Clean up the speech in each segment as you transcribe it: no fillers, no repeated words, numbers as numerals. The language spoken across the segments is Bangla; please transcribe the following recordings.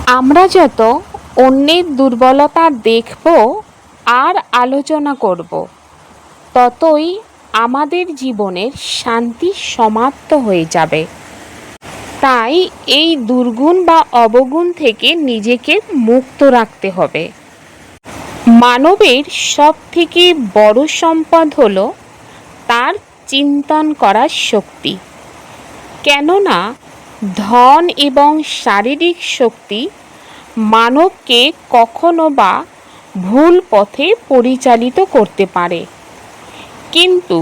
আমরা যত অন্যের দুর্বলতা দেখব আর আলোচনা করব, ততই আমাদের জীবনের শান্তি সমাপ্ত হয়ে যাবে। তাই এই দুর্গুণ বা অবগুণ থেকে নিজেকে মুক্ত রাখতে হবে। মানবের সবথেকে বড় সম্পদ হলো তার চিন্তন করার শক্তি। কেননা ধন এবং শারীরিক শক্তি মানবকে কখনো বা ভুল পথে পরিচালিত করতে পারে, কিন্তু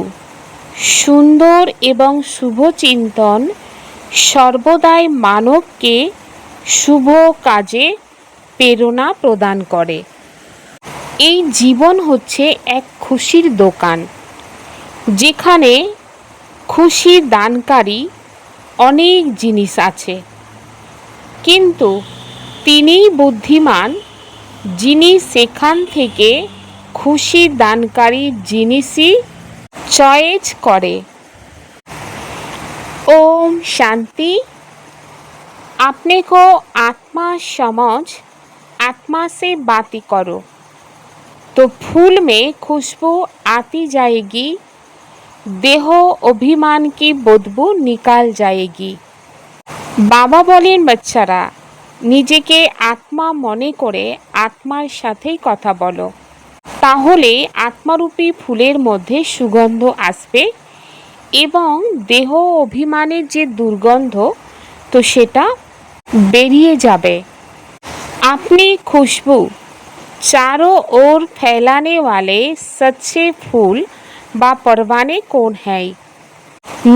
সুন্দর এবং শুভ চিন্তন সর্বদাই মানবকে শুভ কাজে প্রেরণা প্রদান করে। এই জীবন হচ্ছে এক খুশির দোকান, যেখানে খুশি দানকারী অনেক জিনিস আছে, কিন্তু তিনিই বুদ্ধিমান যিনি সেখান থেকে খুশি দানকারী জিনিসই চয়েস করে। ओम शांति। अपने को आत्मा समझ आत्मा से बातें करो तो फूल में खुशबू आती जाएगी, देह अभिमान की बदबू निकाल जाएगी। बाबा बोलें बच्चारा নিজেকে আত্মা মনে করে আত্মার সাথেই কথা বলো, তাহলে আত্মারূপী ফুলের মধ্যে সুগন্ধ আসবে এবং দেহ অভিমানের যে দুর্গন্ধ তো সেটা বেরিয়ে যাবে। अपनी खुशबू चारों ओर फैलाने वाले सच्चे फूल বা परवाने कौन है?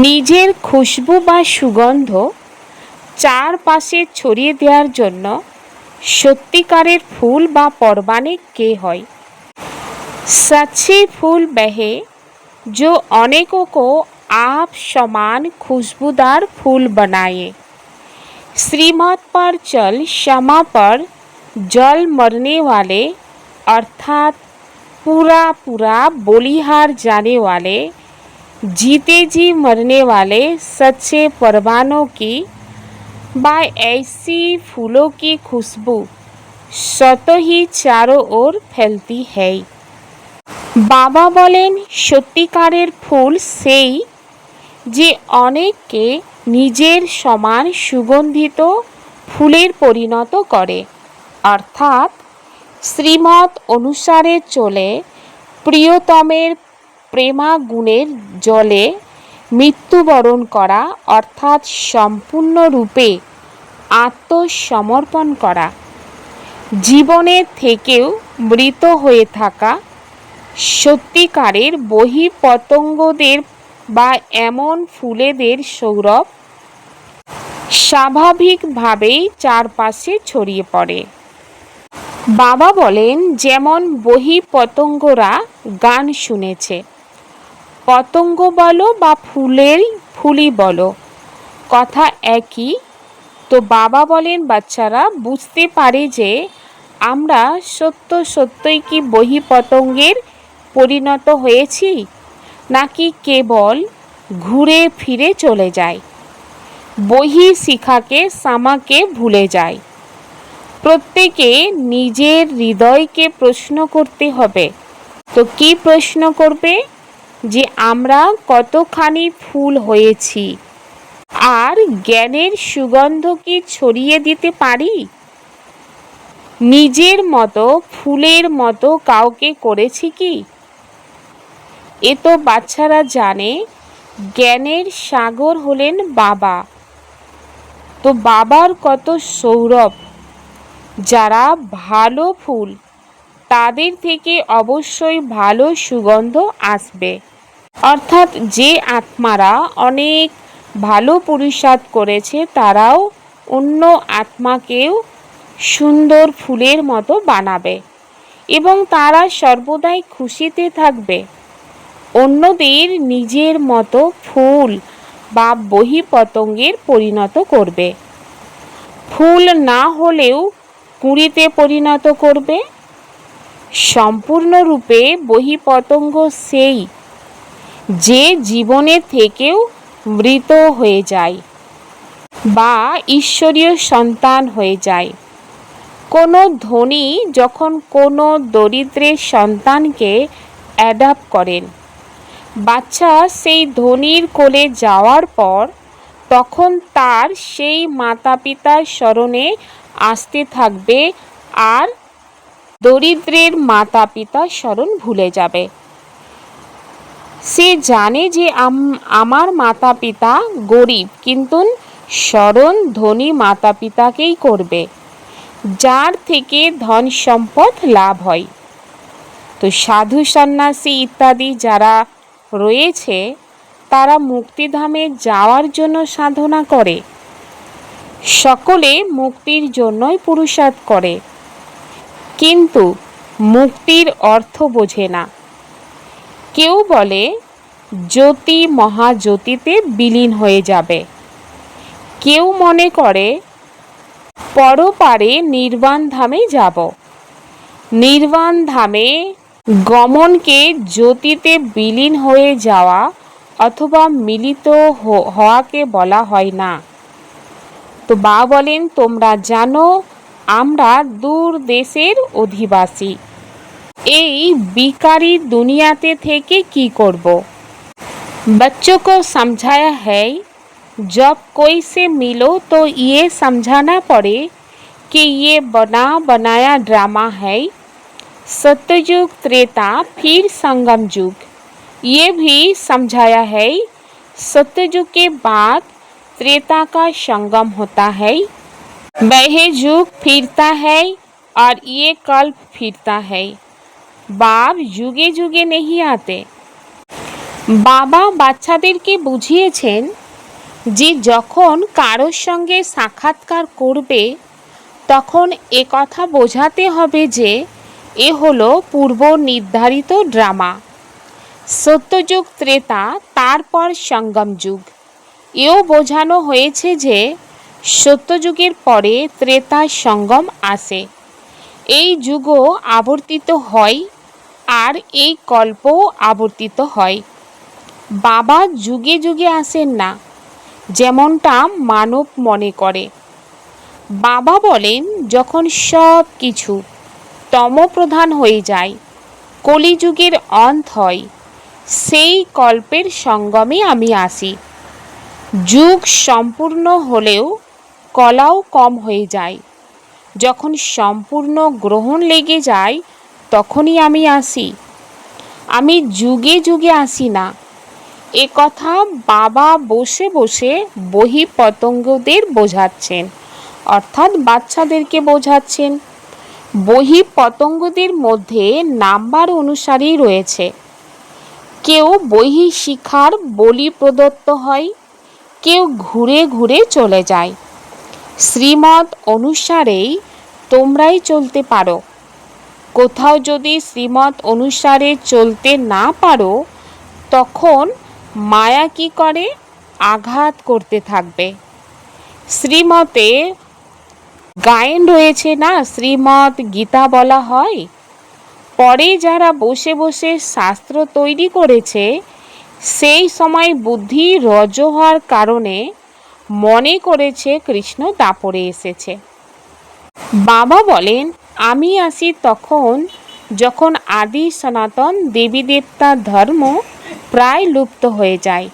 নিজের খুশবু বা সুগন্ধ চারপাশে ছড়িয়ে দেওয়ার জন্য সত্যিকারের ফুল বা परवाने কে হয়? सच्चे फूल वह जो अनेकों को आप समान खुशबूदार फूल बनाए। श्रीमत पर चल क्षमा पर जल मरने वाले अर्थात पूरा पूरा बलिहार जाने वाले जीते जी मरने वाले सच्चे परवानों की व ऐसी फूलों की खुशबू स्वतः ही चारों ओर फैलती है। বাবা বলেন সত্যিকারের ফুল সেই যে অনেককে নিজের সমান সুগন্ধিত ফুলের পরিণত করে, অর্থাৎ শ্রীমত অনুসারে চলে প্রিয়তমের প্রেমাগুণের জলে মৃত্যুবরণ করা, অর্থাৎ সম্পূর্ণরূপে আত্মসমর্পণ করা, জীবনের থেকেও মৃত হয়ে থাকা সত্যিকারের বহিঃপতঙ্গদের বা এমন ফুলেদের সৌরভ স্বাভাবিকভাবেই চারপাশে ছড়িয়ে পড়ে। বাবা বলেন যেমন বহিঃপতঙ্গরা গান শুনেছে, পতঙ্গ বলো বা ফুলই বলো, কথা একই। তো বাবা বলেন বাচ্চারা বুঝতে পারে যে আমরা সত্যই কি বহিঃপতঙ্গের পরিণত হয়েছি, নাকি কেবল ঘুরে ফিরে চলে যায়, শিখাকে সামাকে ভুলে যায়। প্রত্যেকে নিজের হৃদয়কে প্রশ্ন করতে হবে। তো কি প্রশ্ন করবে? যে আমরা কতখানি ফুল হয়েছি আর জ্ঞানের সুগন্ধ কি ছড়িয়ে দিতে পারি? নিজের মতো ফুলের মতো কাউকে করেছি কি? এ তো বাচ্চারা জানে জ্ঞানের সাগর হলেন বাবা। তো বাবার কত সৌরভ, যারা ভালো ফুল তাদের থেকে অবশ্যই ভালো সুগন্ধ আসবে। অর্থাৎ যে আত্মারা অনেক ভালো পুরুষার্থ করেছে তারাও অন্য আত্মাকেও সুন্দর ফুলের মতো বানাবে এবং তারা সর্বদাই খুশিতে থাকবে। অন্যদের নিজের মতো ফুল বা বহিঃপতঙ্গের পরিণত করবে। ফুল না হলেও কুঁড়িতে পরিণত করবে। সম্পূর্ণরূপে বহিঃপতঙ্গ সেই যে জীবনের থেকেও মৃত হয়ে যায় বা ঈশ্বরীয় সন্তান হয়ে যায়। কোনো ধনী যখন কোনো দরিদ্রের সন্তানকে অ্যাডাপ্ট করেন, বাচ্চা সেই ধনীর কোলে যাওয়ার পর তখন তার সেই মাতা পিতার স্মরণে আসতে থাকবে আর দরিদ্রের মাতা পিতার স্মরণ ভুলে যাবে। সে জানে যে আমার মাতা পিতা গরিব, কিন্তু স্মরণ ধনী মাতা পিতাকেই করবে, যার থেকে ধন সম্পদ লাভ হয়। তো সাধু সন্ন্যাসী ইত্যাদি যারা রয়েছে তারা মুক্তিধামে যাওয়ার জন্য সাধনা করে, সকলে মুক্তির জন্যই পুরুষার্থ করে, কিন্তু মুক্তির অর্থ বোঝে না। কেউ বলে জ্যোতি মহাজ্যোতিতে বিলীন হয়ে যাবে, কেউ মনে করে পরপারে নির্বাণ ধামে যাব। নির্বাণ ধামে গমনকে জ্যোতিতে বিলীন হয়ে যাওয়া অথবা মিলিত হওয়াকে বলা হয় না। তো বা বলেন, তোমরা জানো আমরা দূর দেশের অধিবাসী, এই বিকারি দুনিয়াতে থেকে কি করব। बच्चों को समझाया है, जब कोई से मिलो तो ये समझाना पड़े कि ये बना बनाया ड्रामा है। सत्ययुग त्रेता फिर संगम युग, ये भी समझाया है। सत्ययुग के बाद त्रेता का संगम होता है, वह युग फिरता है और ये कल्प फिरता है। बाप যুগে যুগে नहीं आते। বাবা বাচ্চাদেরকে বুঝিয়েছেন যে যখন কারোর সঙ্গে সাক্ষাৎকার করবে তখন এ কথা বোঝাতে হবে যে এ হলো পূর্ব নির্ধারিত ড্রামা। সত্যযুগ ত্রেতা, তারপর সঙ্গম যুগ। এও বোঝানো হয়েছে যে সত্যযুগের পরে ত্রেতা সঙ্গম আসে। এই যুগও আবর্তিত হয় আর এই কল্পও আবর্তিত হয়। বাবা যুগে যুগে আসেন না, যেমনটা মানব মনে করে। বাবা বলেন যখন সব কিছু তমপ্রধান হয়ে যায়, কলিযুগের অন্ত হয়, সেই কল্পের সঙ্গমে আমি আসি। যুগ সম্পূর্ণ হলেও কলাও কম হয়ে যায়। যখন সম্পূর্ণ গ্রহণ লেগে যায় তখনই আমি আসি। আমি যুগে যুগে আসি না। এ কথা বাবা বসে বসে বহি পতঙ্গদের বোঝাচ্ছেন, অর্থাৎ বাচ্চাদেরকে বোঝাচ্ছেন। বহি পতঙ্গদের মধ্যে নাম্বার অনুসারেই রয়েছে। কেউ বহি শিখার বলি প্রদত্ত হয়, কেউ ঘুরে ঘুরে চলে যায়। শ্রীমত অনুসারেই তোমরাই চলতে পারো। কোথাও যদি শ্রীমত অনুসারে চলতে না পারো তখন মায়া কি করে? আঘাত করতে থাকবে। শ্রীমতে গায়েন রয়েছে না, শ্রীমৎ গীতা বলা হয়। পরে যারা বসে বসে শাস্ত্র তৈরি করেছে সেই সময় বুদ্ধি রজ হওয়ার কারণে মনে করেছে কৃষ্ণ দাপরে এসেছে। বাবা বলেন আমি আসি তখন যখন আদি সনাতন দেবী দেবতার ধর্ম প্রায় লুপ্ত হয়ে যায়,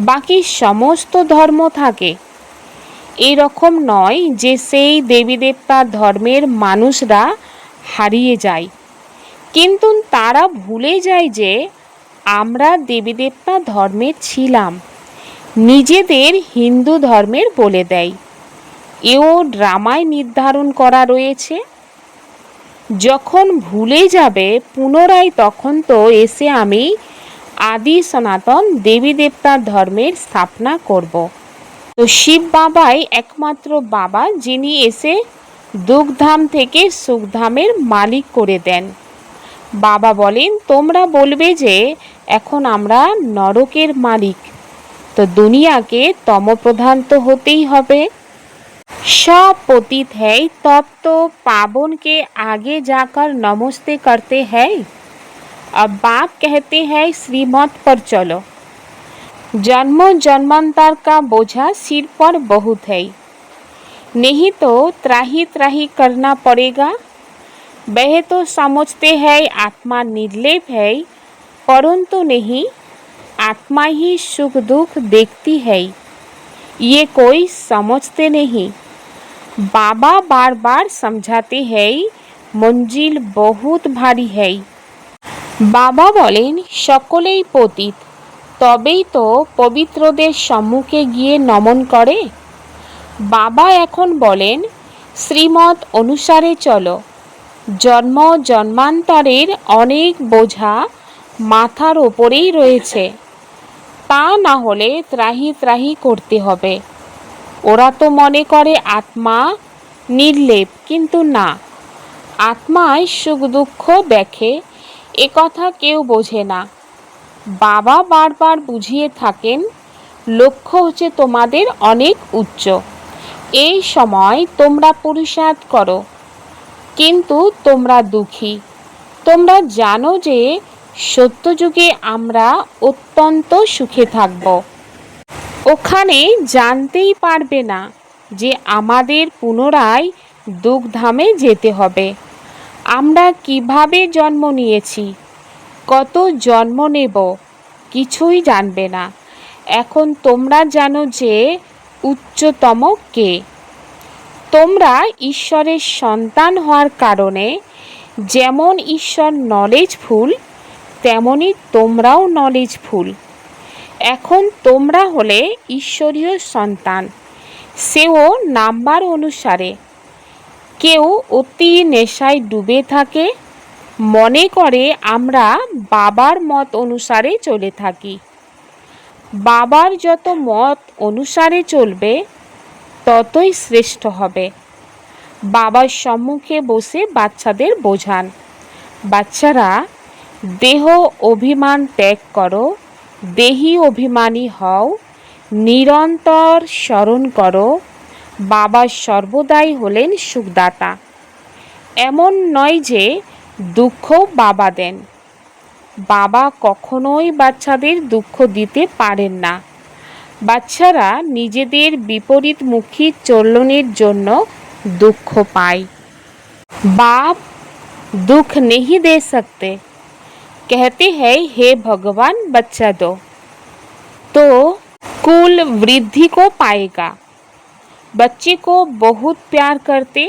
বাকি সমস্ত ধর্ম থাকে। এরকম নয় যে সেই দেবী দেবতার ধর্মের মানুষরা হারিয়ে যায়, কিন্তু তারা ভুলে যায় যে আমরা দেবী দেবতা ধর্মের ছিলাম, নিজেদের হিন্দু ধর্মের বলে দেয়। এও ড্রামায় নির্ধারণ করা রয়েছে। যখন ভুলে যাবে পুনরায় তখন তো এসে আমি আদি সনাতন দেবী দেবতার ধর্মের স্থাপনা করব। তো শিব বাবাই একমাত্র বাবা যিনি এসে দুঃখধাম থেকে সুখধামের মালিক করে দেন। বাবা বলেন তোমরা বলবে যে এখন আমরা নরকের মালিক, তো দুনিয়াকে তমপ্রধান তো হতেই হবে। सब पतित है तब तो पावन के आगे जाकर नमस्ते करते हैं। अब बाप कहते हैं श्रीमत पर चलो। जन्म जन्मांतर का बोझा सिर पर बहुत है। नहीं तो त्राही त्राही करना पड़ेगा। वह तो समझते हैं आत्मा निर्लेप है, परंतु नहीं, आत्मा ही सुख दुख देखती है, ये कोई समझते नहीं। बाबा बार बार समझाते हैं मंजिल बहुत भारी है। বাবা বলেন সকলেই পতিত, তবেই তো পবিত্রদের সম্মুখে গিয়ে নমন করে। বাবা এখন বলেন শ্রীমত অনুসারে চলো। জন্ম জন্মান্তরের অনেক বোঝা মাথার ওপরেই রয়েছে, তা না হলে ত্রাহি ত্রাহি করতে হবে। ওরা তো মনে করে আত্মা নির্লেপ, কিন্তু না, আত্মায় সুখ দুঃখ দেখে, এ কথা কেউ বোঝে না। বাবা বারবার বুঝিয়ে থাকেন লক্ষ্য হচ্ছে তোমাদের অনেক উচ্চ, এই সময় তোমরা পুরুষার্থ করো, কিন্তু তোমরা দুঃখী। তোমরা জানো যে সত্যযুগে আমরা অত্যন্ত সুখে থাকব। ওখানে জানতেই পারবে না যে আমাদের পুনরায় দুঃখধামে যেতে হবে। আমরা কিভাবে জন্ম নিয়েছি, কত জন্ম নেব, কিছুই জানবে না। এখন তোমরা জানো যে উচ্চতম কে। তোমরা ঈশ্বরের সন্তান হওয়ার কারণে যেমন ঈশ্বর নলেজফুল, তেমনি তোমরাও নলেজফুল। এখন তোমরা হলে ঈশ্বরীয় সন্তান, সেও নাম্বার অনুসারে। কেউ অতি নেশায় ডুবে থাকে, মনে করে আমরা বাবার মত অনুসারে চলে থাকি। বাবার যত মত অনুসারে চলবে ততই শ্রেষ্ঠ হবে। বাবার সম্মুখে বসে বাচ্চাদের বোঝান, বাচ্চারা দেহ অভিমান ত্যাগ করো, দেহি অভিমানী হও, নিরন্তর স্মরণ করো, বাবা সর্বদাই হলেন সুখদাতা। এমন নয় যে দুঃখ বাবা দেন, বাবা কখনোই বাচ্চাদের দুঃখ দিতে পারেন না। বাচ্চারা নিজেদের বিপরীতমুখী চলনের জন্য দুঃখ পায়। बाप दुख नहीं दे सकते, कहते हैं हे भगवान बच्चा दो, तो कुल वृद्धि को पाएगा। बच्चे को बहुत प्यार करते,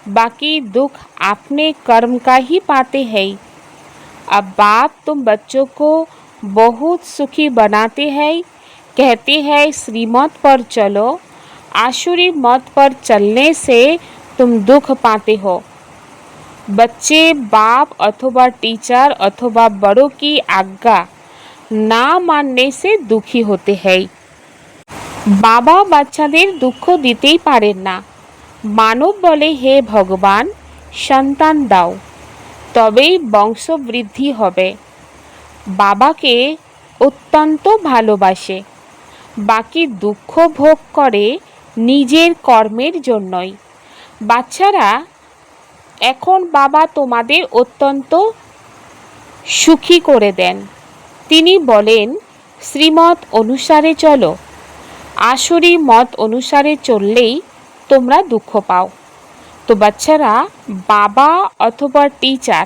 बाकी दुख अपने कर्म का ही पाते हैं। अब बाप तुम बच्चों को बहुत सुखी बनाते हैं, कहते हैं श्रीमत पर चलो, आसुरी मत पर चलने से तुम दुख पाते हो। बच्चे बाप अथवा टीचर अथवा बड़ों की आज्ञा ना मानने से दुखी होते हैं। बाबा বাচ্চাদের দুঃখ দিতেই পারেন না। মানব বলে হে ভগবান সন্তান দাও, তবেই বংশবৃদ্ধি হবে। বাবাকে অত্যন্ত ভালোবাসে, বাকি দুঃখ ভোগ করে নিজের কর্মের জন্যই। বাচ্চারা এখন বাবা তোমাদের অত্যন্ত সুখী করে দেন। তিনি বলেন শ্রীমত অনুসারে চলো, আসুরি মত অনুসারে চললেই তোমরা দুঃখ পাও। তো বাচ্চারা বাবা অথবা টিচার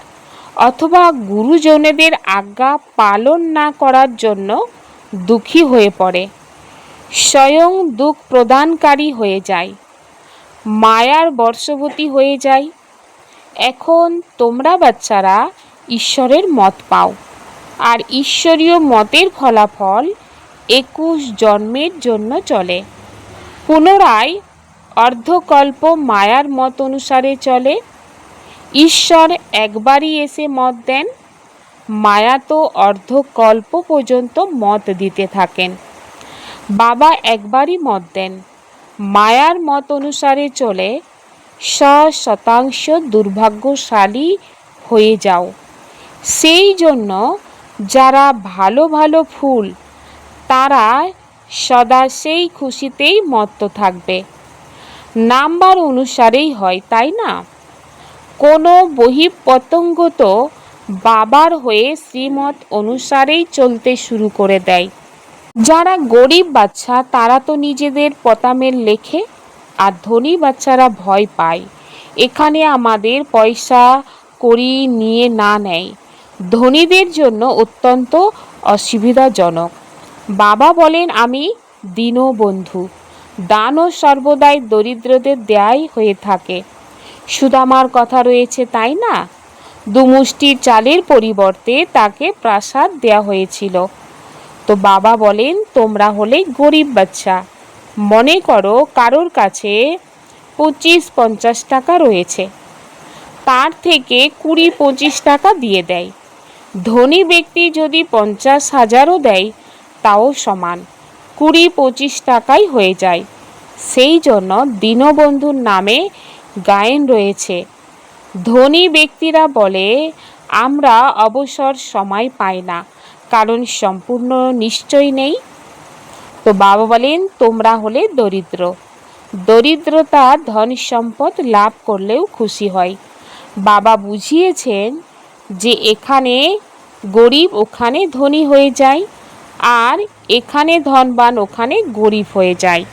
অথবা গুরুজনেদের আজ্ঞা পালন না করার জন্য দুঃখী হয়ে পড়ে, স্বয়ং দুঃখ প্রদানকারী হয়ে যায়, মায়ার বর্ষবতী হয়ে যায়। এখন তোমরা বাচ্চারা ঈশ্বরের মত পাও, আর ঈশ্বরীয় মতের ফলাফল 21 জন্মের জন্য চলে। পুনরায় অর্ধকল্প মায়ার মত অনুসারে চলে। ঈশ্বর একবারই এসে মত দেন, মায়া তো অর্ধকল্প পর্যন্ত মত দিতে থাকেন। বাবা একবারই মত দেন, মায়ার মত অনুসারে চলে 100% দুর্ভাগ্যশালী হয়ে যাও। সেই জন্য যারা ভালো ভালো ফুল, তারা সদা সেই খুশিতেই মত্ত থাকবে। নাম্বার অনুসারেই হয়, তাই না? কোনো বহিঃপতঙ্গ তো বাবার হয়ে শ্রীমত অনুসারেই চলতে শুরু করে দেয়। যারা গরিব বাচ্চা তারা তো নিজেদের পতামের লেখে, আর ধনী বাচ্চারা ভয় পায়। এখানে আমাদের পয়সা কড়ি নিয়ে না নেয়। ধনীদের জন্য অত্যন্ত অসুবিধাজনক। বাবা বলেন, আমি দীনবন্ধু। দানও সর্বদাই দরিদ্রদের দেয়াই হয়ে থাকে। সুদামার কথা রয়েছে, তাই না? দুমুষ্টি চালের পরিবর্তে তাকে প্রাসাদ দেয়া হয়েছিল। তো বাবা বলেন, তোমরা হলে গরিব বাচ্চা। মনে করো কারোর কাছে 25-50 টাকা রয়েছে, তার থেকে 20-25 টাকা দিয়ে দেয়। ধনী ব্যক্তি যদি 50,000ও দেয় তাও সমান, 20-25 টাকাই হয়ে যায়। সেই জন্য দীনবন্ধুর নামে গায়েন রয়েছে। ধনী ব্যক্তিরা বলে, আমরা অবসর সময় পাই না, কারণ সম্পূর্ণ নিশ্চয় নেই। তো বাবা বলেন, তোমরা হলে দরিদ্র। দরিদ্রতা ধন সম্পদ লাভ করলেও খুশি হয়। বাবা বুঝিয়েছেন যে এখানে গরিব ওখানে ধনী হয়ে যায়, আর এখানে ধনবান ওখানে গরিব হয়ে যায়।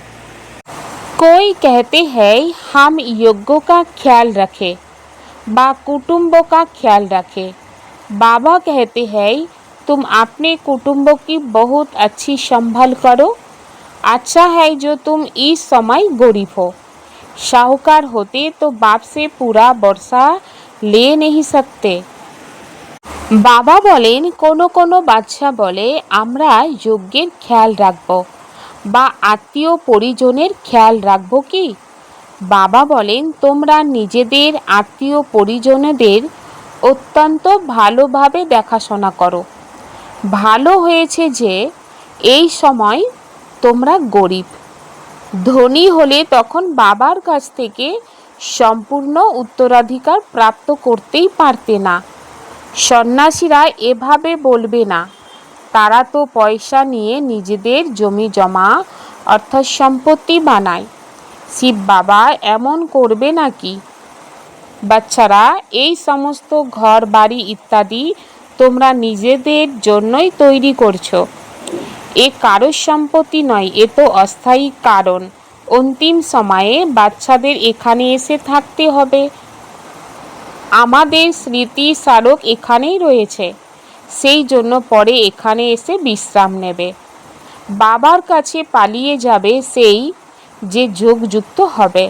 कोई कहते हैं हम योग्यों का ख्याल रखें बा कुटुंबों का ख्याल रखें। बाबा कहते हैं तुम अपने कुटुंबों की बहुत अच्छी संभाल करो। अच्छा है जो तुम इस समय गरीब हो। साहूकार होते तो बाप से पूरा वर्षा ले नहीं सकते। বাবা বলেন, কোনো কোনো বাচ্চা বলে আমরা যজ্ঞের খেয়াল রাখবো বা আত্মীয় পরিজনের খেয়াল রাখবো কি? বাবা বলেন, তোমরা নিজেদের আত্মীয় পরিজনদের অত্যন্ত ভালোভাবে দেখাশোনা করো। ভালো হয়েছে যে এই সময় তোমরা গরিব। ধনী হলে তখন বাবার কাছ থেকে সম্পূর্ণ উত্তরাধিকার প্রাপ্ত করতেই পারতে না। সন্ন্যাসীরা এভাবে বলবে না, তারা তো পয়সা নিয়ে নিজেদের জমি জমা অর্থাৎ সম্পত্তি বানায়। শিব বাবা এমন করবে নাকি? বাচ্চারা, এই সমস্ত ঘর বাড়ি ইত্যাদি তোমরা নিজেদের জন্যই তৈরি করছো। এ কারোর সম্পত্তি নয়, এ তো অস্থায়ী। কারণ অন্তিম সময়ে বাচ্চাদের এখানে এসে থাকতে হবে। আমাদের স্মৃতি স্মারক এখানেই রয়েছে, সেই জন্য পরে এখানে এসে বিশ্রাম নেবে। বাবার কাছে পালিয়ে যাবে সেই যে যোগযুক্ত হবে,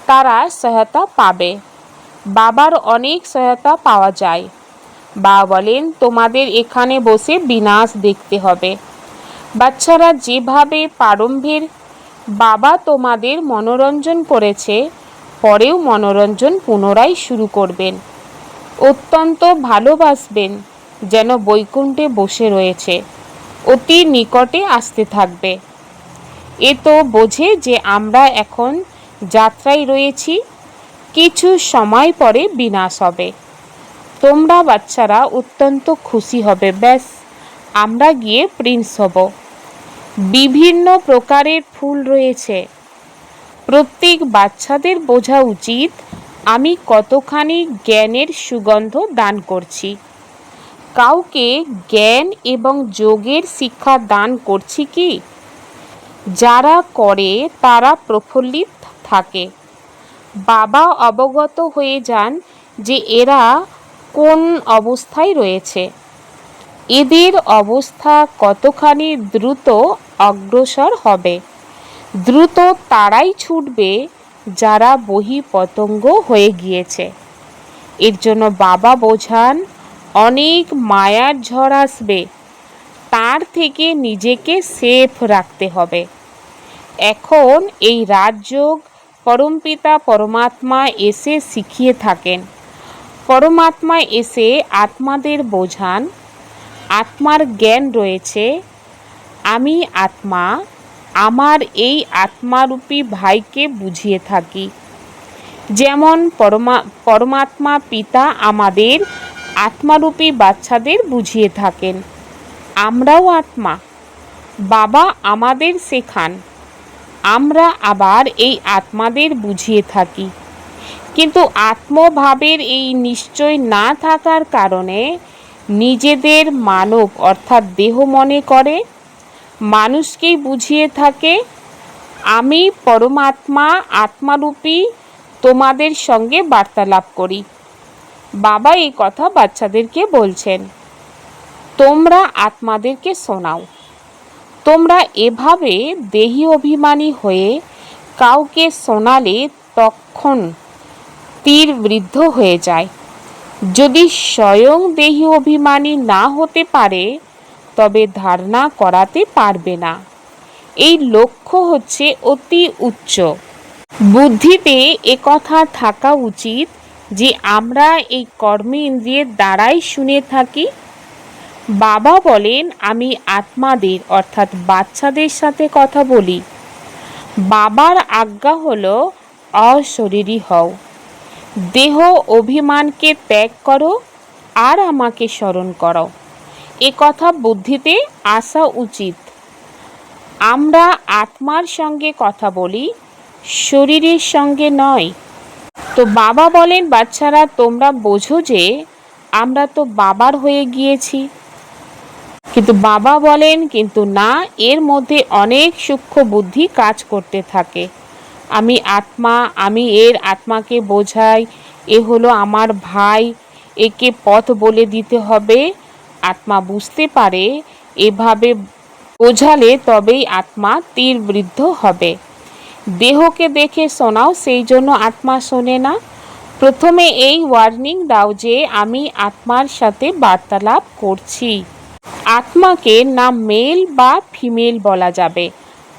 তারা সহায়তা পাবে। বাবার অনেক সহায়তা পাওয়া যায়। বাবা বলেন, তোমাদের এখানে বসে বিনাশ দেখতে হবে। বাচ্চারা, যেভাবে প্রারম্ভের বাবা তোমাদের মনোরঞ্জন করেছে, পরেও মনোরঞ্জন পুনরায় শুরু করবেন। অত্যন্ত ভালোবাসবেন, যেন বৈকুণ্ঠে বসে রয়েছে, অতি নিকটে আসতে থাকবে। এ তো বোঝে যে আমরা এখন যাত্রায় রয়েছি, কিছু সময় পরে বিনাশ হবে। তোমরা বাচ্চারা অত্যন্ত খুশি হবে, ব্যাস আমরা গিয়ে প্রিন্স হব। বিভিন্ন প্রকারের ফুল রয়েছে। প্রত্যেক বাচ্চাদের বোঝা উচিত আমি কতখানি জ্ঞানের সুগন্ধ দান করছি। কাউকে জ্ঞান এবং যোগের শিক্ষা দান করছি কি? যারা করে তারা প্রফুল্লিত থাকে। বাবা অবগত হয়ে যান যে এরা কোন অবস্থায় রয়েছে, এদের অবস্থা কতখানি দ্রুত অগ্রসর হবে। দ্রুত তারাই ছুটবে যারা বহিঃপতঙ্গ হয়ে গিয়েছে। এর জন্য বাবা বোঝান, অনেক মায়ার ঝড় আসবে, তার থেকে নিজেকে সেফ রাখতে হবে। এখন এই রাজযোগ পরমপিতা পরমাত্মা এসে শিখিয়ে থাকেন। পরমাত্মা এসে আত্মাদের বোঝান, আত্মার জ্ঞান রয়েছে। আমি আত্মা আমার এই আত্মারূপী ভাইকে বুঝিয়ে থাকি। যেমন পরমাত্মা পিতা আমাদের আত্মারূপী বাচ্চাদের বুঝিয়ে থাকেন, আমরাও আত্মা। বাবা আমাদের শেখান, আমরা আবার এই আত্মাদের বুঝিয়ে থাকি। কিন্তু আত্মভাবের এই নিশ্চয় না থাকার কারণে নিজেদের মানব অর্থাৎ দেহ মনে করে, মানুষকেই বুঝিয়ে থাকে। আমি পরমাত্মা আত্মারূপী তোমাদের সঙ্গে বার্তালাপ করি। বাবা এই কথা বাচ্চাদেরকে বলছেন, তোমরা আত্মাদেরকে শোনাও। তোমরা এভাবে দেহী অভিমানী হয়ে কাউকে শোনালে তখন তীর বৃদ্ধ হয়ে যায়। যদি স্বয়ং দেহী অভিমানী না হতে পারে তবে ধারণা করাতে পারবে না। এই লক্ষ্য হচ্ছে অতি উচ্চ। বুদ্ধিতে একথা থাকা উচিত যে আমরা এই কর্মেন্দ্রিয়ের দ্বারাই শুনে থাকি। বাবা বলেন, আমি আত্মাদের অর্থাৎ বাচ্চাদের সাথে কথা বলি। বাবার আজ্ঞা হলো অশরীরী হও, দেহ অভিমানকে ত্যাগ করো আর আমাকে স্মরণ করো। এ কথা বুদ্ধিতে আসা উচিত। আমরা আত্মার সঙ্গে কথা বলি, শরীরের সঙ্গে নয়। তো বাবা বলেন, বাচ্চারা তোমরা বোঝো যে আমরা তো বাবার হয়ে গিয়েছি। কিন্তু বাবা বলেন, কিন্তু না, এর মধ্যে অনেক সূক্ষ্ম বুদ্ধি কাজ করতে থাকে। আমি আত্মা, আমি এর আত্মাকে বোঝাই, এ হলো আমার ভাই, একে পথ বলে দিতে হবে। আত্মা বুঝতে পারে, এভাবে বোঝালে তবেই আত্মা তীর বৃদ্ধ হবে। দেহকে দেখে শোনাও, সেই জন্য আত্মা শোনে না। প্রথমে এই ওয়ার্নিং দাও যে আমি আত্মার সাথে বার্তালাপ করছি। আত্মাকে না মেল বা ফিমেল বলা যাবে,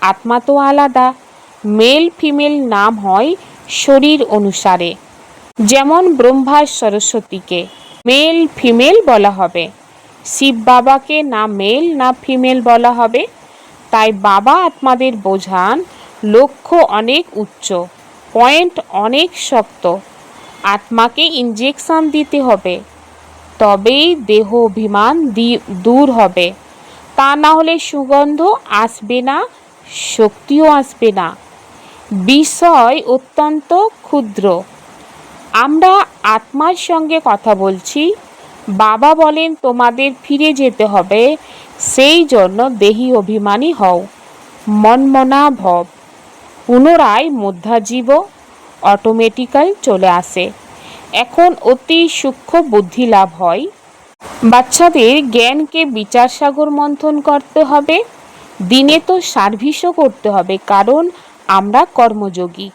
আত্মা তো আলাদা। মেল ফিমেল নাম হয় শরীর অনুসারে। যেমন ব্রহ্মা সরস্বতীকে মেল ফিমেল বলা হবে, শিব বাবাকে না মেল না ফিমেল বলা হবে। তাই বাবা আত্মাদের বোঝান লক্ষ্য অনেক উচ্চ, পয়েন্ট অনেক শক্ত। আত্মাকে ইনজেকশন দিতে হবে, তবেই দেহ অভিমান দূর হবে। তা না হলে সুগন্ধ আসবে না, শক্তিও আসবে না। বিষয় অত্যন্ত ক্ষুদ্র। আমরা আত্মার সঙ্গে কথা বলছি। বাবা বলেন তোমাদের ফিরে যেতে হবে, সেই জন্য দেহী অভিমানী হও, মনমনা ভব। পুনরায় মধ্যাজীব অটোমেটিক্যাল চলে আসে। এখন অতি সূক্ষ্ম বুদ্ধি লাভ হয়। বাচ্চাদের জ্ঞানকে বিচার সাগর মন্থন করতে হবে। দিনে তো সার্ভিসও করতে হবে, কারণ আমরা কর্মযোগী।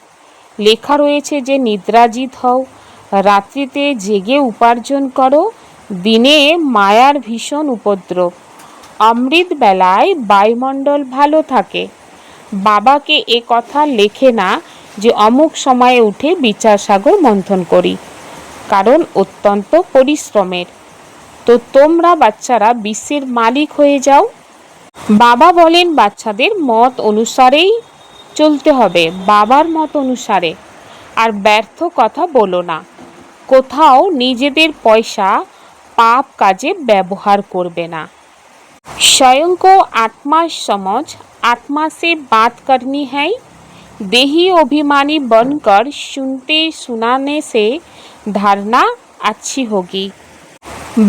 লেখা রয়েছে যে নিদ্রাজিত হও, রাত্রিতে জেগে উপার্জন করো। দিনে মায়ার ভীষণ উপদ্রব, অমৃত বেলায় বায়ুমণ্ডল ভালো থাকে। বাবাকে এ কথা লেখে না যে অমুক সময়ে উঠে বিচার সাগর মন্থন করি, কারণ অত্যন্ত পরিশ্রমের। তো তোমরা বাচ্চারা বিশ্বের মালিক হয়ে যাও। বাবা বলেন বাচ্চাদের মত অনুসারেই চলতে হবে, বাবার মত অনুসারে। আর ব্যর্থ কথা বলো না। কোথাও নিজেদের পয়সা পাপ কাজে ব্যবহার করবে না। स्वयं को आत्मा समझ आत्मा से बात करनी है। देही अभिमानी बनकर सुनते सुनाने से धारणा अच्छी होगी।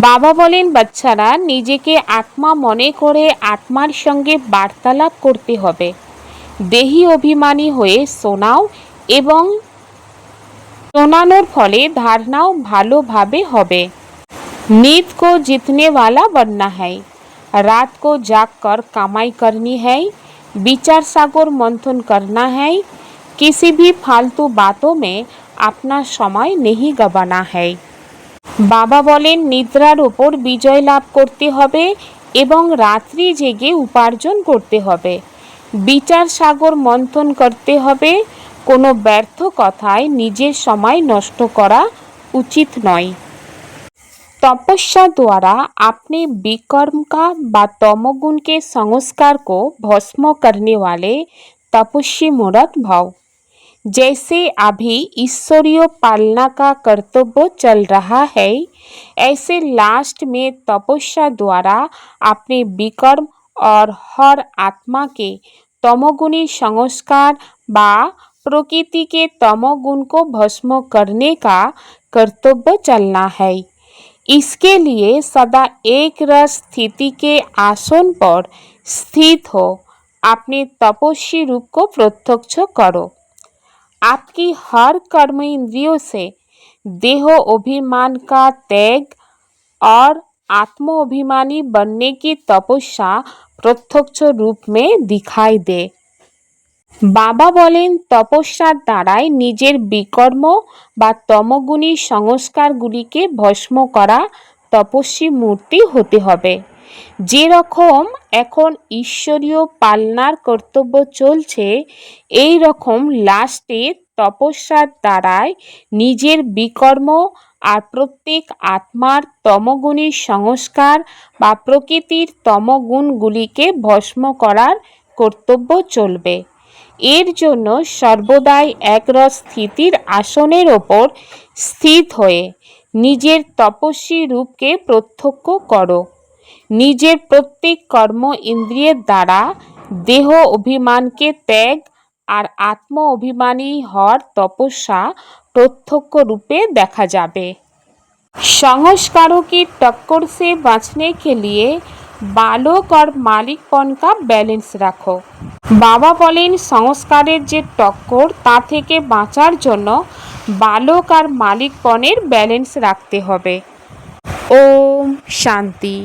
বাবা বলেন বাচ্চারা নিজেকে আত্মা মনে করে আত্মার সঙ্গে বার্তালাপ করতে হবে। দেহী অভিমানী হয়ে শোনাও এবং শোনানোর ফলে ধারণাও ভালোভাবে হবে। नींद को जीतने वाला बनना है, रात को जाग कर कमाई करनी है, विचार सागर मंथन करना है, किसी भी फालतू बातों में अपना समय नहीं गंवाना है। বাবা বলেন নিদ্রার ওপর বিজয় লাভ করতে হবে এবং রাত্রি জেগে উপার্জন করতে হবে, বিচার সাগর মন্থন করতে হবে। কোনো ব্যর্থ কথায় নিজের সময় নষ্ট করা উচিত নয়। तपस्या द्वारा अपने विकर्म का व तमोगुण के संस्कार को भस्म करने वाले तपस्वी मूर्त भाव। जैसे अभी ईश्वरीय पालना का कर्तव्य चल रहा है, ऐसे लास्ट में तपस्या द्वारा अपने विकर्म और हर आत्मा के तमोगुणी संस्कार व प्रकृति के तमोगुण को भस्म करने का कर्तव्य चलना है। इसके लिए सदा एक रस स्थिति के आसन पर स्थित हो अपने तपस्वी रूप को प्रत्यक्ष करो। आपकी हर कर्म इंद्रियों से देह अभिमान का त्याग और आत्माभिमानी बनने की तपस्या प्रत्यक्ष रूप में दिखाई दे। बाबा बोलें तपस्यार द्वाराई निजेर विकर्म बा तमगुणी संस्कारगुलिके भस्म करा तपस्वी मूर्ति होते हबे। जे रकम एखन ईश्वरीय पालनार कर्तव्य चलछे एई रकम लास्टे तपस्यार द्वाराई निजेर विकर्म और प्रत्येक आत्मार तमगुणी संस्कार बा प्रकृतिर तमगुणगुलिके भस्म करार कर्तव्य चलबे। एर जोन्नो सर्वदाई एकरस स्थितिर आसनेर ओपर स्थित हये निजेर तपस्वी रूपके प्रत्यक्ष करो। निजेर प्रत्येक कर्म इंद्रियर द्वारा देह अभिमान के त्याग और आत्म अभिमानी हर तपस्या प्रत्यक्ष रूपे देखा जाबे। संस्कारों की टक्कर से बचने के लिए बालक और मालिकपन का बैलेंस रखो। बाबा बोलें संस्कारेर जे टक्कर ता थेके बाँचार जोन्नो बालक और मालिकपनेर बैलेंस रखते हबे। ओम शांति।